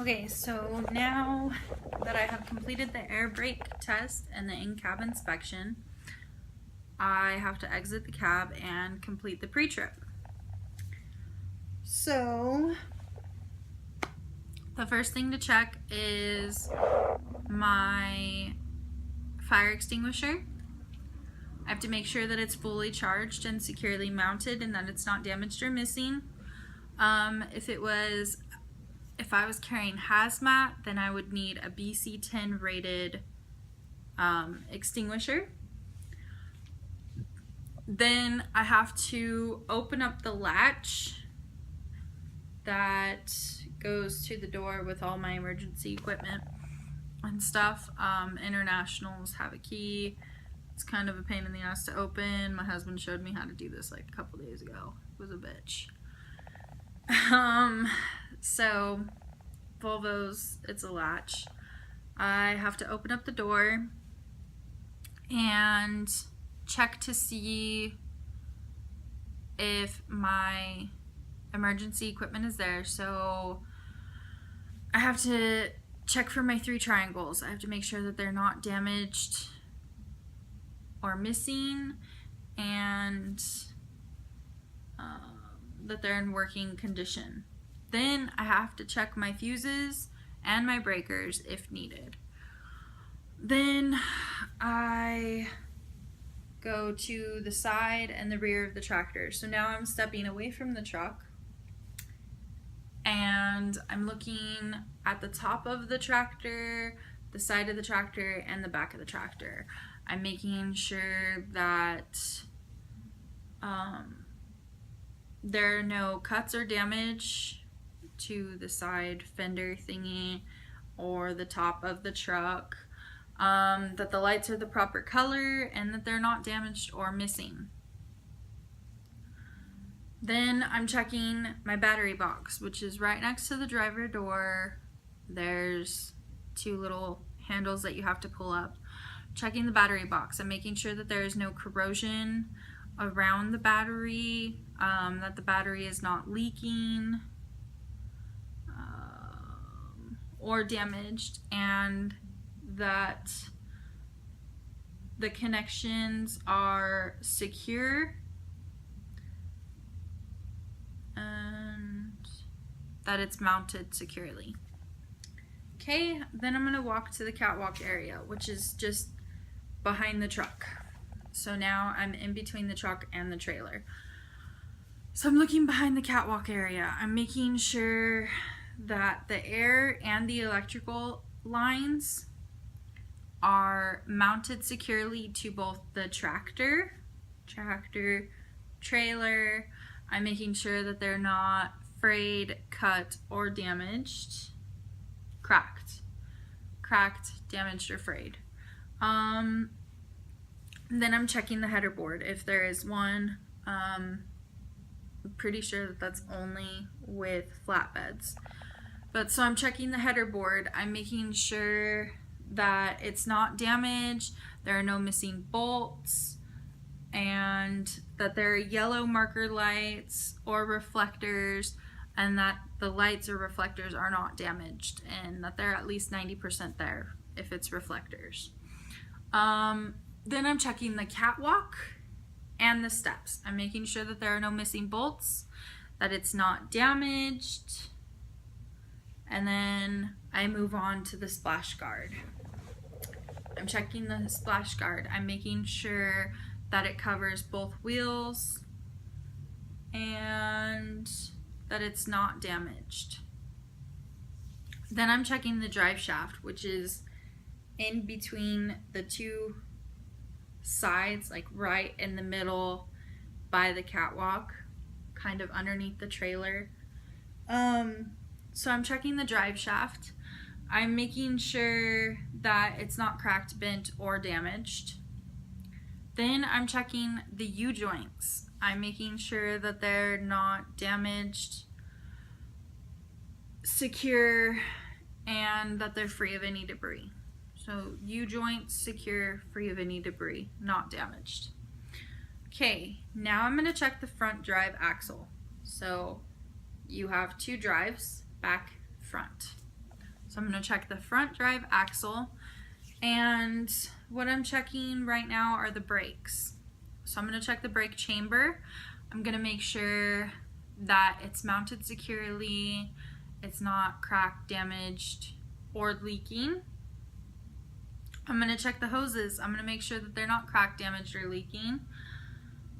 Okay, so now that I have completed the air brake test and the in-cab inspection, I have to exit the cab and complete the pre-trip. So the first thing to check is my fire extinguisher. I have to make sure that it's fully charged and securely mounted and that it's not damaged or missing. If I was carrying hazmat, then I would need a BC10 rated extinguisher. Then I have to open up the latch that goes to the door with all my emergency equipment and stuff. Internationals have a key. It's kind of a pain in the ass to open. My husband showed me how to do this like a couple days ago. It was a bitch. So Volvo's, it's a latch. I have to open up the door and check to see if my emergency equipment is there. So I have to check for my 3 triangles. I have to make sure that they're not damaged or missing, and that they're in working condition. Then I have to check my fuses and my breakers if needed. Then I go to the side and the rear of the tractor. So now I'm stepping away from the truck and I'm looking at the top of the tractor, the side of the tractor, and the back of the tractor. I'm making sure that there are no cuts or damage to the side fender thingy or the top of the truck, that the lights are the proper color, and that they're not damaged or missing. Then I'm checking my battery box, which is right next to the driver door. There's 2 little handles that you have to pull up. Checking the battery box. I'm making sure that there is no corrosion around the battery, that the battery is not leaking or damaged, and that the connections are secure and that it's mounted securely. Okay, then I'm going to walk to the catwalk area, which is just behind the truck. So now I'm in between the truck and the trailer. So I'm looking behind the catwalk area. I'm making sure that the air and the electrical lines are mounted securely to both the tractor, trailer. I'm making sure that they're not frayed, cut, or damaged. Cracked, damaged, or frayed. Then I'm checking the header board if there is one. I'm pretty sure that that's only with flatbeds. But so I'm checking the header board. I'm making sure that it's not damaged, there are no missing bolts, and that there are yellow marker lights or reflectors, and that the lights or reflectors are not damaged, and that they're at least 90% there if it's reflectors. Then I'm checking the catwalk and the steps. I'm making sure that there are no missing bolts, that it's not damaged, and then I move on to the splash guard. I'm checking the splash guard. I'm making sure that it covers both wheels and that it's not damaged. Then I'm checking the drive shaft, which is in between the 2 sides, like right in the middle by the catwalk, kind of underneath the trailer. So I'm checking the drive shaft. I'm making sure that it's not cracked, bent, or damaged. Then I'm checking the U-joints. I'm making sure that they're not damaged, secure, and that they're free of any debris. So U-joints, secure, free of any debris, not damaged. Okay, now I'm going to check the front drive axle. So you have 2 drives, back, front. So I'm going to check the front drive axle, and what I'm checking right now are the brakes. So I'm going to check the brake chamber. I'm going to make sure that it's mounted securely, it's not cracked, damaged, or leaking. I'm going to check the hoses. I'm going to make sure that they're not cracked, damaged, or leaking.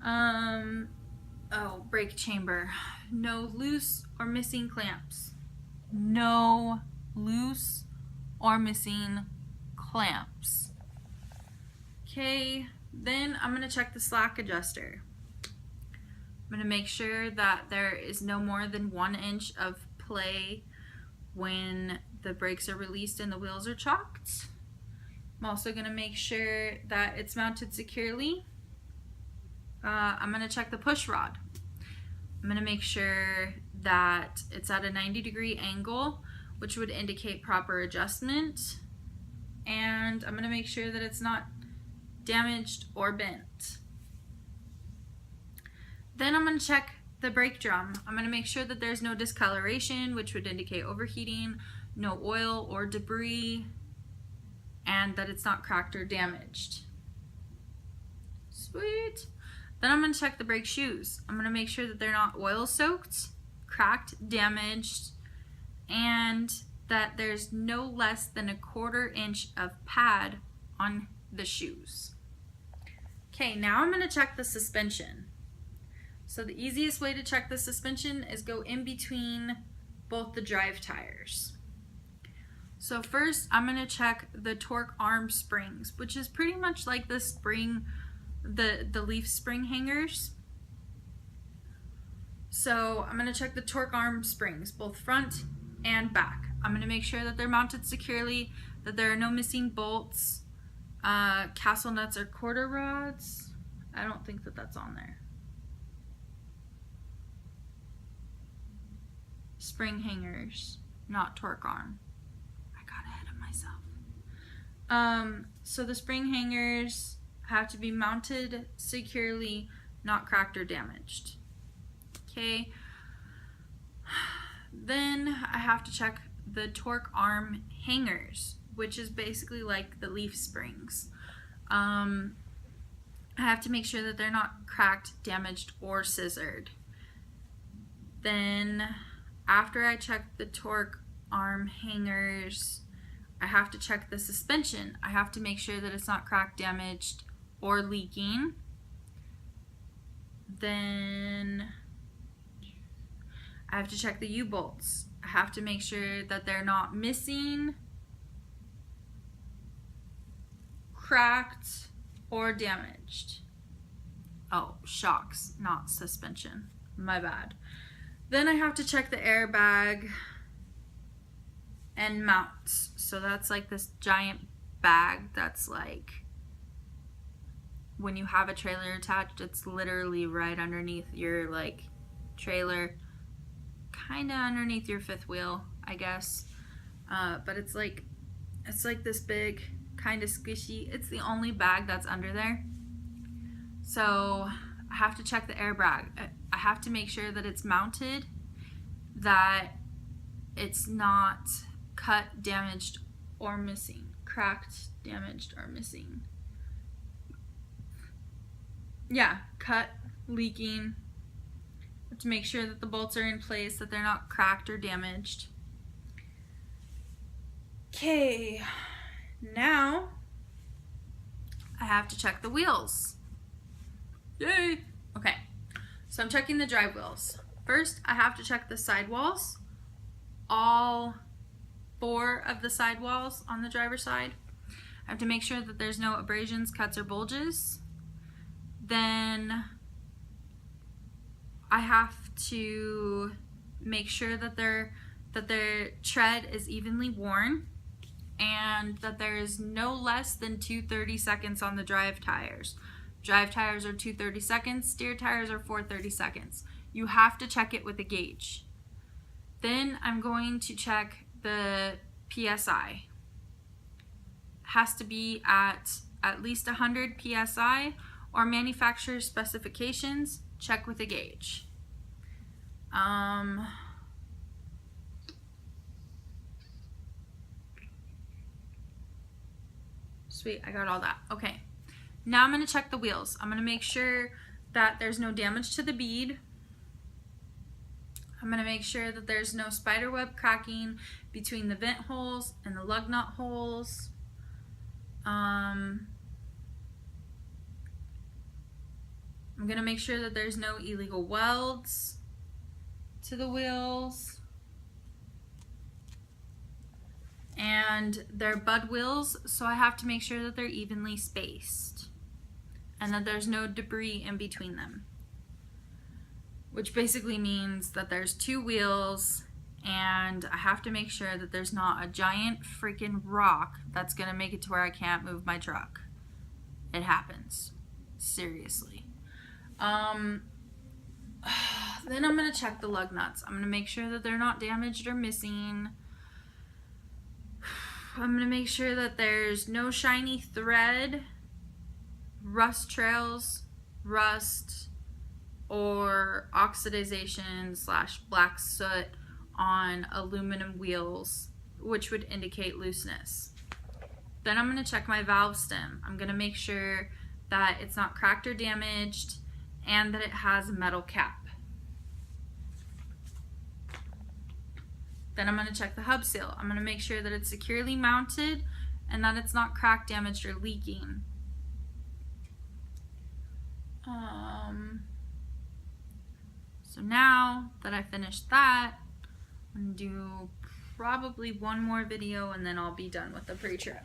Oh, brake chamber. No loose or missing clamps. No loose or missing clamps. Okay, then I'm going to check the slack adjuster. I'm going to make sure that there is no more than 1 inch of play when the brakes are released and the wheels are chocked. I'm also going to make sure that it's mounted securely. I'm going to check the push rod. I'm going to make sure that it's at a 90-degree angle, which would indicate proper adjustment. And I'm going to make sure that it's not damaged or bent. Then I'm going to check the brake drum. I'm going to make sure that there's no discoloration, which would indicate overheating, no oil or debris, and that it's not cracked or damaged. Sweet. Then I'm going to check the brake shoes. I'm going to make sure that they're not oil soaked, cracked, damaged, and that there's no less than a 1/4 inch of pad on the shoes. Okay, now I'm going to check the suspension. So the easiest way to check the suspension is go in between both the drive tires. So first I'm going to check the torque arm springs, which is pretty much like the spring, the leaf spring hangers. So I'm going to check the torque arm springs, both front and back. I'm going to make sure that they're mounted securely, that there are no missing bolts, castle nuts or quarter rods. I don't think that that's on there. Spring hangers, not torque arm. I got ahead of myself. So the spring hangers have to be mounted securely, not cracked or damaged. Okay. Then I have to check the torque arm hangers, which is basically like the leaf springs. I have to make sure that they're not cracked, damaged, or scissored. Then after I check the torque arm hangers, I have to check the suspension. I have to make sure that it's not cracked, damaged, or leaking. Then I have to check the U-bolts. I have to make sure that they're not missing, cracked, or damaged. Oh, shocks, not suspension. My bad. Then I have to check the airbag and mounts. So that's like this giant bag that's like, when you have a trailer attached, it's literally right underneath your like trailer, kind of underneath your fifth wheel, I guess. But it's like this big, kind of squishy. It's the only bag that's under there. So I have to check the airbag. I have to make sure that it's mounted, that it's not cut, damaged, or missing. Cracked, damaged, or missing. Yeah, cut, leaking. I have to make sure that the bolts are in place, that they're not cracked or damaged. Okay, now I have to check the wheels. Yay! Okay, so I'm checking the drive wheels. First, I have to check the sidewalls, all 4 of the sidewalls on the driver's side. I have to make sure that there's no abrasions, cuts, or bulges. Then I have to make sure that their tread is evenly worn, and that there is no less than 2 30-seconds on the drive tires. Drive tires are 2 30-seconds, steer tires are 4 30-seconds. You have to check it with a gauge. Then I'm going to check the PSI. It has to be at least 100 PSI or manufacturer's specifications. Check with a gauge. Sweet, I got all that. Okay, now I'm going to check the wheels. I'm going to make sure that there's no damage to the bead. I'm going to make sure that there's no spider web cracking between the vent holes and the lug nut holes. I'm going to make sure that there's no illegal welds to the wheels. And they're bud wheels, so I have to make sure that they're evenly spaced and that there's no debris in between them. Which basically means that there's 2 wheels, and I have to make sure that there's not a giant freaking rock that's gonna make it to where I can't move my truck. It happens. Seriously. Then I'm gonna check the lug nuts. I'm gonna make sure that they're not damaged or missing. I'm gonna make sure that there's no shiny thread, rust trails, rust, or oxidization / black soot on aluminum wheels, which would indicate looseness. Then I'm going to check my valve stem. I'm going to make sure that it's not cracked or damaged and that it has a metal cap. Then I'm going to check the hub seal. I'm going to make sure that it's securely mounted and that it's not cracked, damaged, or leaking. So now that I finished that, I'm going to do probably one more video and then I'll be done with the pre-trip.